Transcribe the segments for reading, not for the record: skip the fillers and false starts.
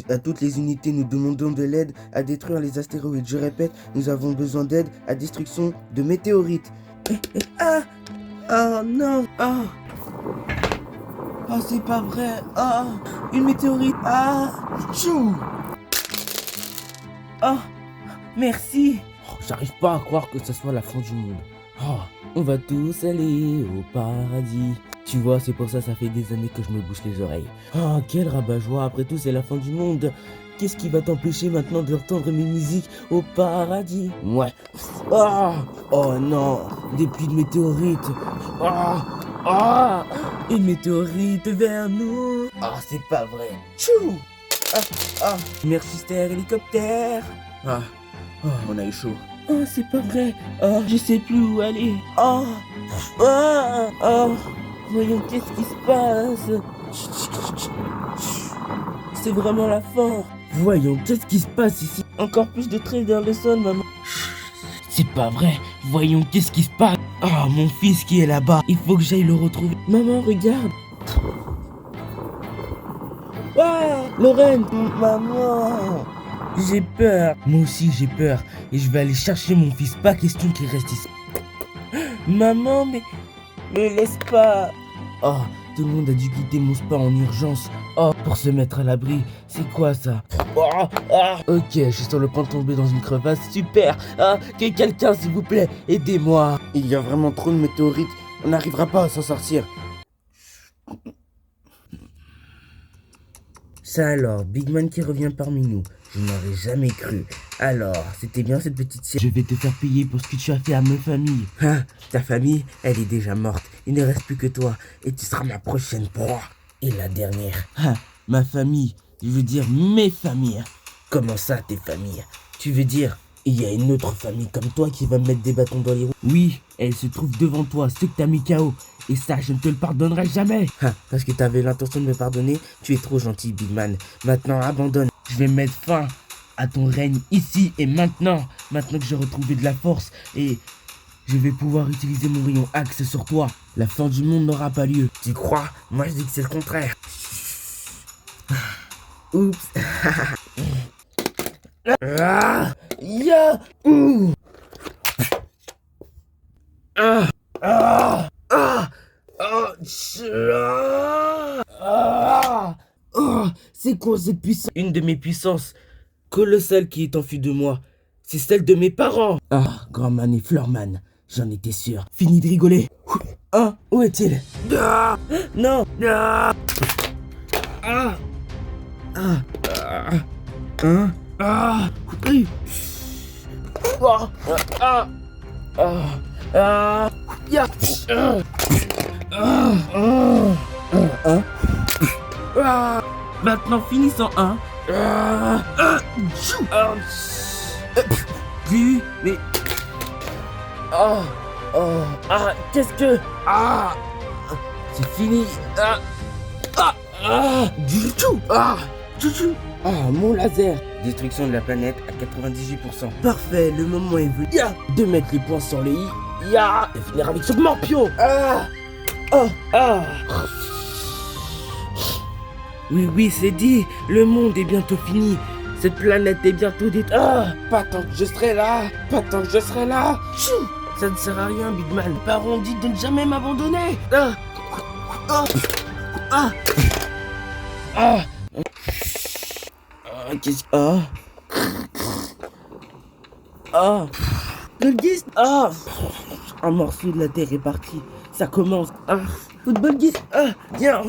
À toutes les unités, nous demandons de l'aide à détruire les astéroïdes. Je répète, nous avons besoin d'aide à destruction de météorites. Ah! Ah non! Ah! Ah, c'est pas vrai! Ah! Une météorite! Ah! Tchou! Ah! Merci! Oh, j'arrive pas à croire que ce soit la fin du monde. Oh, on va tous aller au paradis. Tu vois, c'est pour ça fait des années que je me bouche les oreilles. Oh, quel rabat-joie, après tout, c'est la fin du monde. Qu'est-ce qui va t'empêcher maintenant d'entendre mes musiques au paradis? Ouais. Ah! Oh non! Des pluies de météorites! Ah! Ah! Une météorite vers nous! Ah, c'est pas vrai! Tchou! Ah! Ah! Merci, hélicoptère! Ah! Oh, on a eu chaud. Oh, c'est pas vrai. Oh, je sais plus où aller. Oh, oh, oh. Voyons, qu'est-ce qui se passe? C'est vraiment la fin. Voyons, qu'est-ce qui se passe ici? Encore plus de traits dans le sol, maman. C'est pas vrai. Voyons, qu'est-ce qui se passe? Oh, mon fils qui est là-bas. Il faut que j'aille le retrouver. Maman, regarde. Ah, Lorraine, maman. J'ai peur. Moi aussi j'ai peur. Et je vais aller chercher mon fils. Pas question qu'il reste ici. Maman, mais... Me laisse pas. Oh, tout le monde a dû quitter mon spa en urgence. Oh, pour se mettre à l'abri. C'est quoi ça? Oh, ah. Ok, je suis sur le point de tomber dans une crevasse. Super. Ah, que quelqu'un s'il vous plaît, aidez-moi. Il y a vraiment trop de météorites. On n'arrivera pas à s'en sortir. Ça alors, Big Man qui revient parmi nous. Je n'aurais jamais cru. Alors, c'était bien cette petite série. Je vais te faire payer pour ce que tu as fait à ma famille. Ah, ta famille, elle est déjà morte. Il ne reste plus que toi. Et tu seras ma prochaine proie. Et la dernière. Ah, ma famille. Je veux dire mes familles. Comment ça, tes familles? Tu veux dire, il y a une autre famille comme toi qui va me mettre des bâtons dans les roues? Oui, elle se trouve devant toi, ceux que t'as mis KO. Et ça, je ne te le pardonnerai jamais. Ah, parce que t'avais l'intention de me pardonner, tu es trop gentil, Big Man. Maintenant, abandonne. Je vais mettre fin à ton règne ici et maintenant. Maintenant que j'ai retrouvé de la force et je vais pouvoir utiliser mon rayon axe sur toi. La fin du monde n'aura pas lieu. Tu crois? Moi, je dis que c'est le contraire. Oups. Ah, ya. Ouh. Ah. Ah. Ah. Ah. Ah. Oh, c'est quoi cette puissance? Une de mes puissances colossales qui est enfuie de moi. C'est celle de mes parents. Ah, Grandman et Fleurman, j'en étais sûr. Fini de rigoler. Ah, où est-il? Ah, non. Ah. Ah. Ah. Ah. Hein? Ah. Oui. Ah. Ah. Ah. Ah. Ya. Ah. Ah. Ah. Ah. Maintenant finissons un. Ah. Ah. Ah. Mais... Ah. Oh. Ah. Qu'est-ce que... Ah. C'est fini. Ah. Ah. Ah. Ah. Ah, mon laser. Destruction de la planète à 98%. Parfait, le moment est venu. Ya. De mettre les points sur les i. Ya. Et finir avec ce morpion. Ah. Ah. Ah. Oui, c'est dit. Le monde est bientôt fini. Cette planète est bientôt détruite. Ah. Pas tant que je serai là. Pas tant que je serai là. Chou. Ça ne sert à rien, Big Man. Les parents ont dit de ne jamais m'abandonner. Ah. Ah. Ah. Ah. Qu'est-ce que... Ah. Ah. Football-gist. Ah. Un morceau de la terre est parti. Ça commence. Ah. Football-gist. Ah. Viens.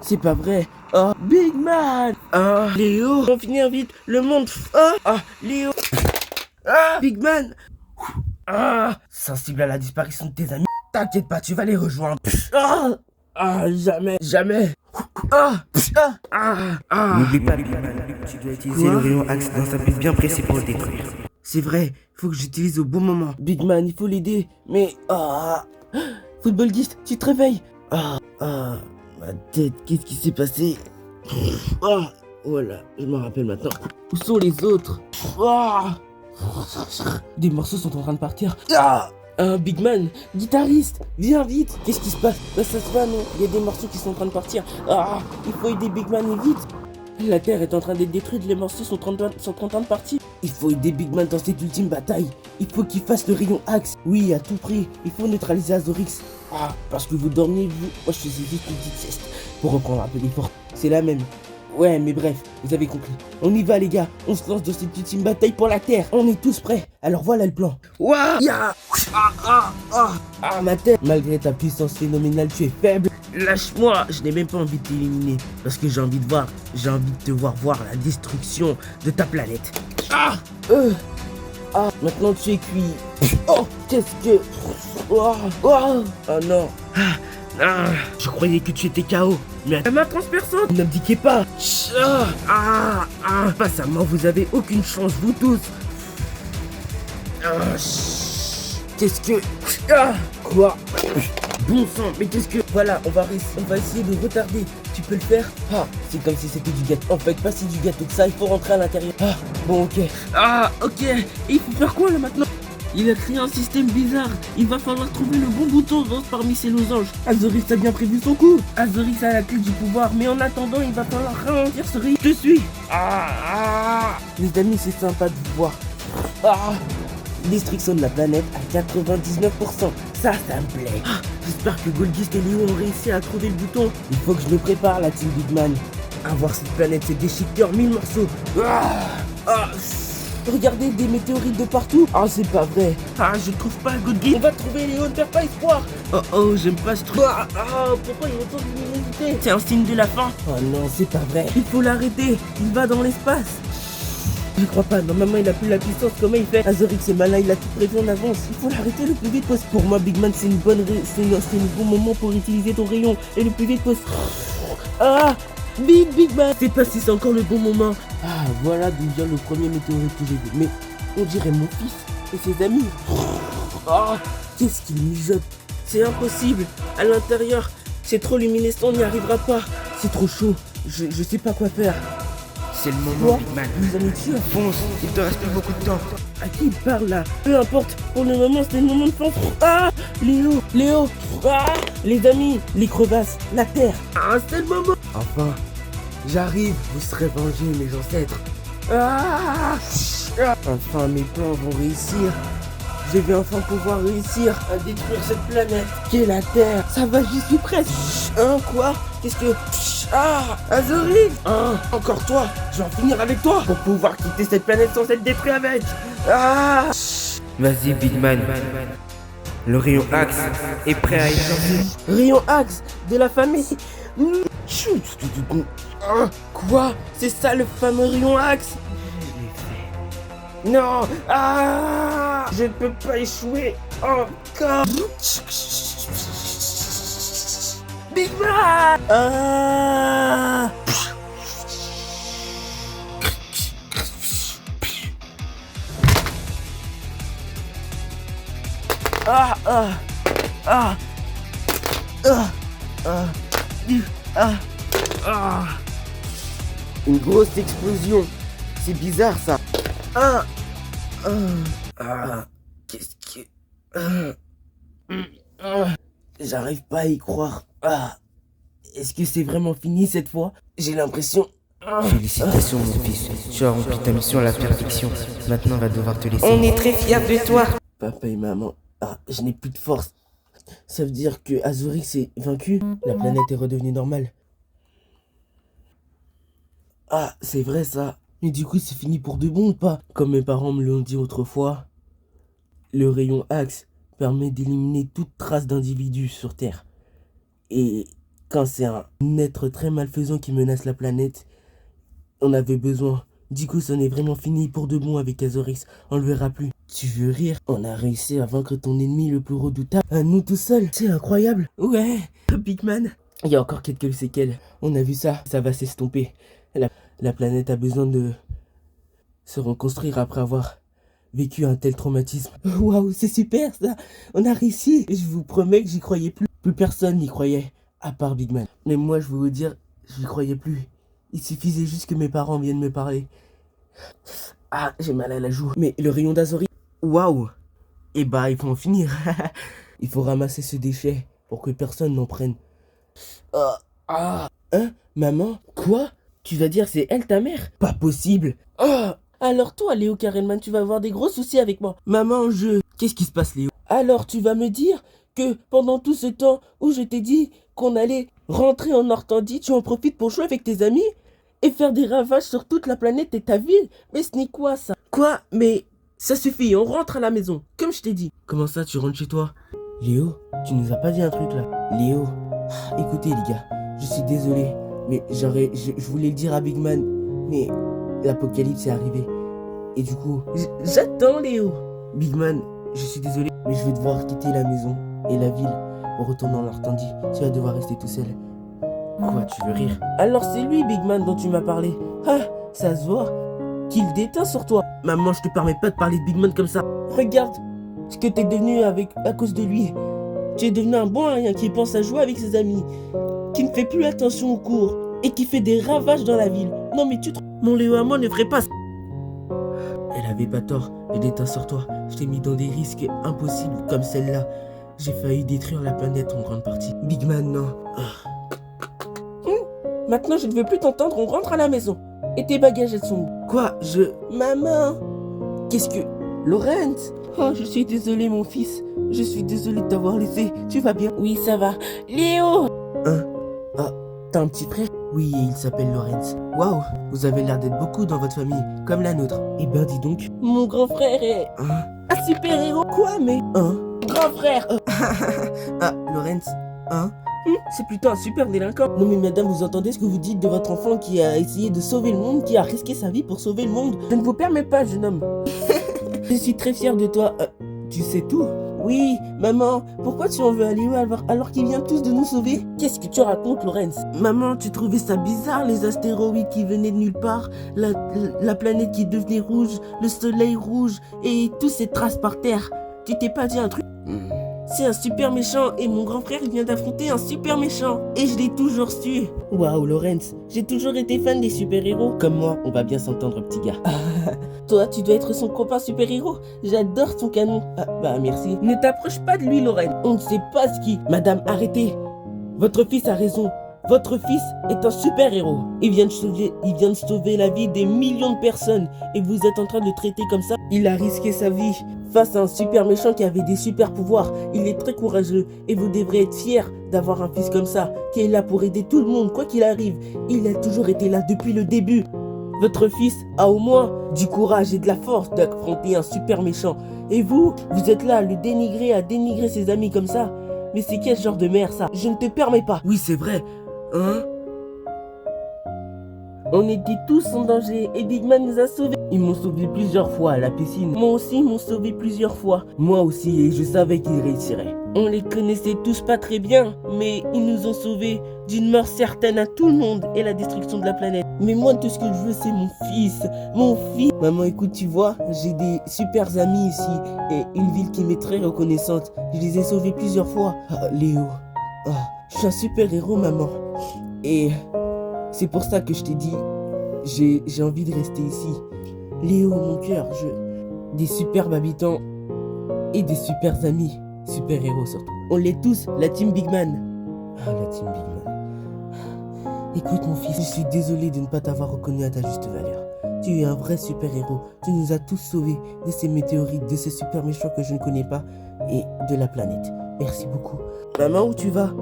C'est pas vrai. Ah. Big Man. Ah. Léo. On va finir vite. Le monde. Ah. Ah. Léo. Ah. Big Man. Ah. Sensible à la disparition de tes amis. T'inquiète pas, tu vas les rejoindre. Ah. Ah. Jamais. Ah. Ah. Ah. Ah. N'oublie pas, Big Man. Tu dois utiliser le rayon axe dans sa piste bien précis pour le détruire. C'est vrai, faut que j'utilise au bon moment. Big Man, il faut l'aider, mais... Ah. Football-gist, tu te réveilles. Ah. Ah. Ma tête, qu'est-ce qui s'est passé? Ah. Voilà, je m'en rappelle maintenant. Où sont les autres? Ah. Des morceaux sont en train de partir. Ah. Big Man, guitariste, viens vite. Qu'est-ce qui se passe? Là, ça se va, non? Il y a des morceaux qui sont en train de partir. Ah. Il faut aider Big Man et vite. La Terre est en train d'être détruite, les morceaux sont en train de partir. Il faut aider Big Man dans cette ultime bataille. Il faut qu'il fasse le rayon Axe. Oui, à tout prix. Il faut neutraliser Azorix. Ah, parce que vous dormiez, vous. Moi, je faisais juste une petite sieste pour reprendre un peu d'effort. C'est la même. Ouais, mais bref, vous avez compris. On y va, les gars. On se lance dans cette ultime bataille pour la Terre. On est tous prêts. Alors voilà le plan. Ouah, ya. Ma tête. Malgré ta puissance phénoménale, tu es faible. Lâche-moi. Je n'ai même pas envie de t'éliminer. Parce que j'ai envie de te voir la destruction de ta planète. Maintenant tu es cuit. Oh, qu'est-ce que... Oh non. Je croyais que tu étais KO. Mais ma transperçante, ne me diquez pas. Face à moi, vous avez aucune chance, vous tous. Qu'est-ce que... Quoi? Bon sang, mais qu'est-ce que... Voilà, on va essayer de retarder. Tu peux le faire? C'est comme si c'était du gâteau. En fait, pas si du gâteau que ça, il faut rentrer à l'intérieur. Bon, ok. Ok. Et il faut faire quoi, là, maintenant? Il a créé un système bizarre. Il va falloir trouver le bon bouton parmi ces losanges. Azorix a bien prévu son coup. Azorix a la clé du pouvoir. Mais en attendant, il va falloir ralentir ce rayon. Je te suis. Les amis, c'est sympa de vous voir. Destruction de la planète à 99%. Ça me plaît. J'espère que Goldgist et Léo ont réussi à trouver le bouton. Il faut que je me prépare, la team Big Man. À voir cette planète se déchiqueter en 1000 morceaux. Regardez des météorites de partout. C'est pas vrai. Je trouve pas Goldgist. On va trouver Léo, ne perds pas espoir. J'aime pas ce truc. Pourquoi il retourne de luminosité? C'est un signe de la fin. Non, c'est pas vrai. Il faut l'arrêter. Il va dans l'espace. Je crois pas, normalement il a plus la puissance, comment il fait? Azorix est malin, il a tout prévu en avance. Il faut l'arrêter le plus vite possible. Pour moi, Big Man, c'est un bon moment pour utiliser ton rayon. Et le plus vite possible. Big Man. C'est pas si c'est encore le bon moment. Voilà d'où vient le premier météorite que j'ai vu. Mais on dirait mon fils et ses amis. Qu'est-ce qu'il mijote? C'est impossible. À l'intérieur, c'est trop luminescent, on n'y arrivera pas. C'est trop chaud. Je sais pas quoi faire. C'est le moment, Big Man. Vous en êtes sûr? Fonce, il te reste plus beaucoup de temps. À qui il parle là? Peu importe, pour le moment c'est le moment de France. Léo, les amis, les crevasses, la terre. C'est le moment. Enfin, j'arrive, vous serez vengés mes ancêtres. Enfin mes plans vont réussir. Je vais enfin pouvoir réussir à détruire cette planète qui est la Terre. Ça va, j'y suis presque. Quoi? Qu'est-ce que... Azorix! Encore toi! Je vais en finir avec toi pour pouvoir quitter cette planète sans être détruit avec. Vas-y, Big Man. Le rayon Axe est prêt à éclater. Rayon Axe de la famille. Quoi? C'est ça le fameux rayon Axe? Non! Je ne peux pas échouer encore! Big Man! Une grosse explosion. C'est bizarre ça. Qu'est-ce que... J'arrive pas à y croire. Est-ce que c'est vraiment fini cette fois? J'ai l'impression... Félicitations, mon fils. Tu as rempli ta mission à la perfection. Maintenant, on va devoir te laisser. On est très fiers de toi. Papa et maman... je n'ai plus de force. Ça veut dire que Azorix est vaincu? La planète est redevenue normale. C'est vrai ça. Mais du coup, c'est fini pour de bon ou pas? Comme mes parents me l'ont dit autrefois, le rayon Axe permet d'éliminer toute trace d'individu sur Terre. Et quand c'est un être très malfaisant qui menace la planète, on avait besoin. Du coup, c'en est vraiment fini pour de bon avec Azorix. On le verra plus. Tu veux rire? On a réussi à vaincre ton ennemi le plus redoutable. À nous tout seuls. C'est incroyable. Ouais, Big Man. Il y a encore quelques séquelles. On a vu ça. Ça va s'estomper. La planète a besoin de se reconstruire après avoir vécu un tel traumatisme. Waouh, c'est super ça. On a réussi. Je vous promets que j'y croyais plus. Plus personne n'y croyait. À part Big Man. Mais moi, je veux vous dire, j'y croyais plus. Il suffisait juste que mes parents viennent me parler. J'ai mal à la joue. Mais le rayon d'Azorix... Waouh. Il faut en finir. Il faut ramasser ce déchet pour que personne n'en prenne. Maman? Quoi? Tu vas dire c'est elle ta mère? Pas possible. Oh, alors toi, Léo Karenman, tu vas avoir des gros soucis avec moi. Maman, Qu'est-ce qui se passe, Léo? Alors tu vas me dire que pendant tout ce temps où je t'ai dit qu'on allait rentrer en Normandie, tu en profites pour jouer avec tes amis et faire des ravages sur toute la planète et ta ville? Mais ce n'est quoi ça? Quoi? Mais ça suffit, on rentre à la maison, comme je t'ai dit. Comment ça, tu rentres chez toi? Léo, tu nous as pas dit un truc là? Léo, écoutez les gars, je suis désolé, mais je voulais le dire à Big Man, mais l'apocalypse est arrivé. Et du coup, j'attends Léo. Big Man, je suis désolé, mais je vais devoir quitter la maison et la ville pour retourner en Normandie. Tu vas devoir rester tout seul. Quoi, tu veux rire? Alors c'est lui, Big Man, dont tu m'as parlé. Ah, ça se voit qu'il déteint sur toi. Maman, je te permets pas de parler de Big Man comme ça. Regarde ce que t'es devenu à cause de lui. Tu es devenu un bon rien qui pense à jouer avec ses amis, qui ne fait plus attention aux cours et qui fait des ravages dans la ville. Non mais mon Léo à moi ne ferait pas ça. Elle avait pas tort, elle déteint sur toi. Je t'ai mis dans des risques impossibles comme celle-là. J'ai failli détruire la planète en grande partie. Big Man, non. Maintenant, je ne veux plus t'entendre, on rentre à la maison. Et tes bagages, elles sont où? Quoi? Maman! Qu'est-ce que... Laurence! Oh, je suis désolé, mon fils. Je suis désolé de t'avoir laissé. Tu vas bien? Oui, ça va. Léo! Hein? Ah, t'as un petit frère? Oui, et il s'appelle Laurence. Waouh! Vous avez l'air d'être beaucoup dans votre famille, comme la nôtre. Eh ben, dis donc. Mon grand frère est... Hein? Un super-héros? Quoi, mais... Hein? Grand frère! Ah, Laurence? Hein? C'est plutôt un super délinquant. Non mais madame, vous entendez ce que vous dites de votre enfant qui a essayé de sauver le monde, qui a risqué sa vie pour sauver le monde? Je ne vous permets pas, jeune homme. Je suis très fier de toi. Tu sais tout? Oui, maman, pourquoi tu en veux à Léo alors qu'il vient tous de nous sauver? Qu'est-ce que tu racontes, Laurence? Maman, tu trouvais ça bizarre, les astéroïdes qui venaient de nulle part, la planète qui devenait rouge, le soleil rouge, et tous ces traces par terre. Tu t'es pas dit un truc? C'est un super méchant et mon grand frère vient d'affronter un super méchant. Et je l'ai toujours su. Waouh, Laurence, j'ai toujours été fan des super-héros. Comme moi, on va bien s'entendre, petit gars. Toi, tu dois être son copain super-héros. J'adore son canon. Ah, bah merci. Ne t'approche pas de lui, Laurence. On ne sait pas ce qui... Madame, arrêtez. Votre fils a raison. Votre fils est un super-héros. Il vient de sauver la vie des millions de personnes. Et vous êtes en train de le traiter comme ça? Il a risqué sa vie face à un super méchant qui avait des super pouvoirs. Il est très courageux. Et vous devrez être fiers d'avoir un fils comme ça, qui est là pour aider tout le monde, quoi qu'il arrive. Il a toujours été là depuis le début. Votre fils a au moins du courage et de la force d'affronter un super méchant. Et vous êtes là à le dénigrer, à dénigrer ses amis comme ça. Mais c'est quel genre de mère ça? Je ne te permets pas. Oui, c'est vrai. Hein? On était tous en danger et Big Man nous a sauvés. Ils m'ont sauvé plusieurs fois à la piscine. Moi aussi, ils m'ont sauvé plusieurs fois. Moi aussi, et je savais qu'ils réussiraient. On les connaissait tous pas très bien, mais ils nous ont sauvés d'une mort certaine à tout le monde et la destruction de la planète. Mais moi, tout ce que je veux, c'est mon fils. Mon fils. Maman, écoute, tu vois, j'ai des super amis ici et une ville qui m'est très reconnaissante. Je les ai sauvés plusieurs fois. Ah, Léo. Ah, je suis un super héros, maman. Et c'est pour ça que je t'ai dit, j'ai envie de rester ici. Léo, mon cœur, des superbes habitants et des super amis. Super héros surtout. On l'est tous, la team Big Man. Ah, la team Big Man. Écoute mon fils, je suis désolé de ne pas t'avoir reconnu à ta juste valeur. Tu es un vrai super héros. Tu nous as tous sauvés de ces météorites, de ces super méchants que je ne connais pas et de la planète. Merci beaucoup. Maman, où tu vas?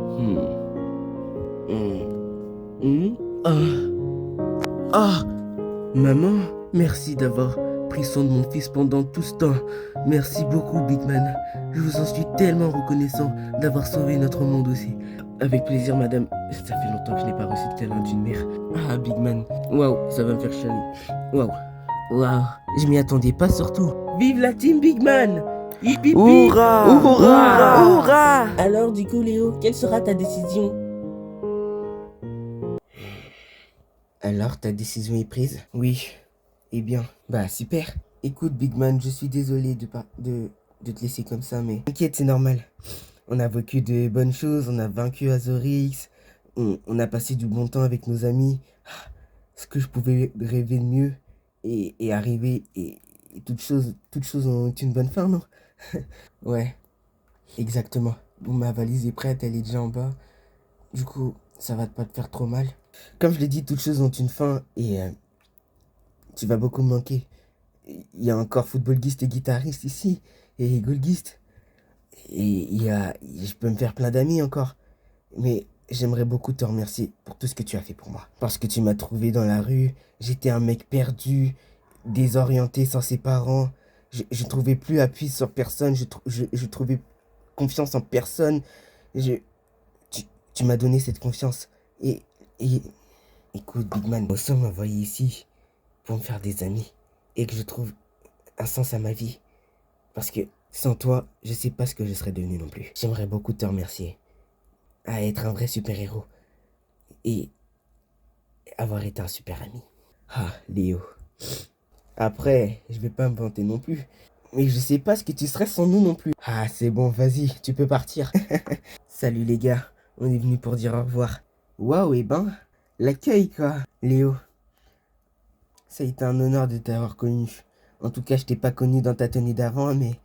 Maman, merci d'avoir pris soin de mon fils pendant tout ce temps. Merci beaucoup, Big Man. Je vous en suis tellement reconnaissant d'avoir sauvé notre monde aussi. Avec plaisir, madame. Ça fait longtemps que je n'ai pas reçu de câlin d'une mère. Ah, Big Man. Waouh, ça va me faire chialer. Waouh. Waouh. Je m'y attendais pas surtout. Vive la team Big Man! Hip, hip, hip. Hourra! Hourra! Hourra! Alors, du coup, Léo, quelle sera ta décision? Alors, ta décision est prise? Oui. Eh bien, bah super. Écoute, Big Man, je suis désolé de te laisser comme ça, mais t'inquiète, c'est normal. On a vécu de bonnes choses, on a vaincu Azorix, on a passé du bon temps avec nos amis. Ce que je pouvais rêver de mieux et arriver, et toutes choses ont une bonne fin, non? Ouais, exactement. Bon, ma valise est prête, elle est déjà en bas. Du coup, Ça va pas te faire trop mal? Comme je l'ai dit, toutes choses ont une fin et tu vas beaucoup me manquer. Il y a encore footballguiste et guitariste ici, et golguiste. Et je peux me faire plein d'amis encore. Mais j'aimerais beaucoup te remercier pour tout ce que tu as fait pour moi. Parce que tu m'as trouvé dans la rue, j'étais un mec perdu, désorienté sans ses parents. Je trouvais plus appui sur personne, je trouvais confiance en personne. Je, tu, tu m'as donné cette confiance. Et écoute, Big Man, Bosso m'a envoyé ici pour me faire des amis et que je trouve un sens à ma vie. Parce que sans toi, je sais pas ce que je serais devenu non plus. J'aimerais beaucoup te remercier à être un vrai super-héros et avoir été un super ami. Ah, Léo. Après, je vais pas me vanter non plus. Mais je sais pas ce que tu serais sans nous non plus. Ah, c'est bon, vas-y, tu peux partir. Salut les gars, on est venu pour dire au revoir. Waouh, et ben, l'accueil quoi. Léo, ça a été un honneur de t'avoir connu. En tout cas, je t'ai pas connu dans ta tenue d'avant, mais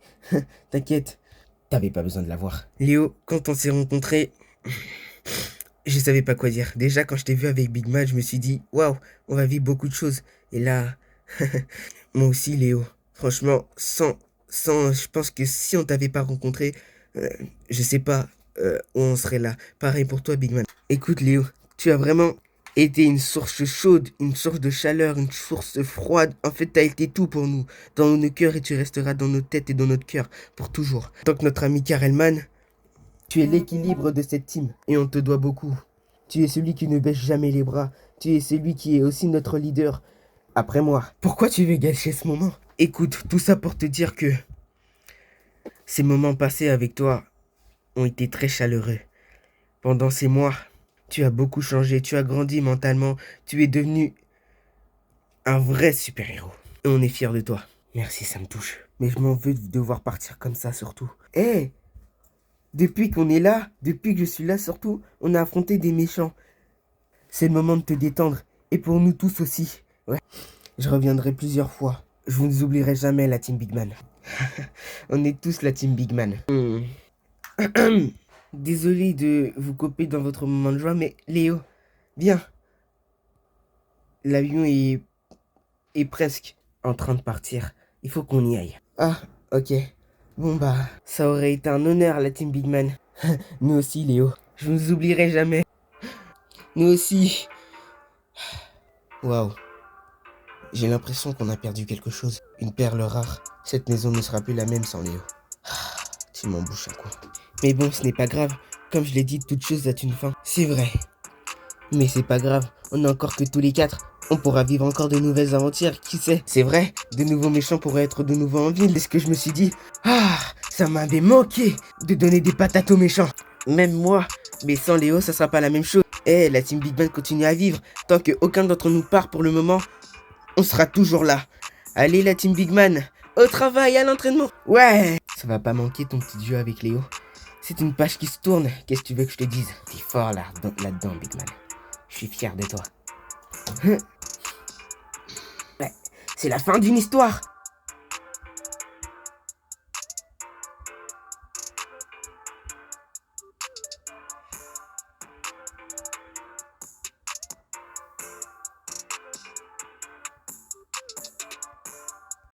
t'inquiète, t'avais pas besoin de la voir. Léo, quand on s'est rencontrés, je savais pas quoi dire. Déjà, quand je t'ai vu avec Big Man, je me suis dit, waouh, on va vivre beaucoup de choses. Et là, moi aussi, Léo. Franchement, je pense que si on t'avait pas rencontré, je sais pas où on serait là. Pareil pour toi, Big Man. Écoute, Léo, tu as vraiment été une source chaude, une source de chaleur, une source froide. En fait, t'as été tout pour nous, dans nos cœurs, et tu resteras dans nos têtes et dans notre cœur pour toujours. Tant que notre ami Karelman, tu es l'équilibre de cette team et on te doit beaucoup. Tu es celui qui ne baisse jamais les bras. Tu es celui qui est aussi notre leader. Après moi. Pourquoi tu veux gâcher ce moment? Écoute, tout ça pour te dire que ces moments passés avec toi ont été très chaleureux. Pendant ces mois, tu as beaucoup changé, tu as grandi mentalement, tu es devenu un vrai super-héros. Et on est fiers de toi. Merci, ça me touche. Mais je m'en veux de devoir partir comme ça surtout. Hé, depuis qu'on est là, depuis que je suis là surtout, on a affronté des méchants. C'est le moment de te détendre. Et pour nous tous aussi. Ouais. Je reviendrai plusieurs fois. Je vous ne oublierai jamais la team Big Man. On est tous la team Big Man. Désolé de vous couper dans votre moment de joie, mais Léo, viens. L'avion est presque en train de partir. Il faut qu'on y aille. Ah, ok. Bon bah, ça aurait été un honneur la team Big Man. Nous aussi, Léo. Je ne vous oublierai jamais. Nous aussi. Waouh. J'ai l'impression qu'on a perdu quelque chose. Une perle rare. Cette maison ne sera plus la même sans Léo. Tu m'en bouches un coup. Mais bon, ce n'est pas grave. Comme je l'ai dit, toute chose a une fin. C'est vrai. Mais c'est pas grave. On n'est encore que tous les quatre. On pourra vivre encore de nouvelles aventures. Qui sait? C'est vrai. De nouveaux méchants pourraient être de nouveau en ville. C'est ce que je me suis dit. Ah, ça m'avait manqué de donner des patates aux méchants. Même moi. Mais sans Léo, ça sera pas la même chose. Eh, la team Big Bang continue à vivre. Tant qu'aucun d'entre nous part pour le moment, on sera toujours là. Allez la team Big Man, au travail, à l'entraînement. Ouais. Ça va pas manquer ton petit jeu avec Léo. C'est une page qui se tourne. Qu'est-ce que tu veux que je te dise? T'es fort là-dedans, Big Man. Je suis fier de toi. Ouais, c'est la fin d'une histoire.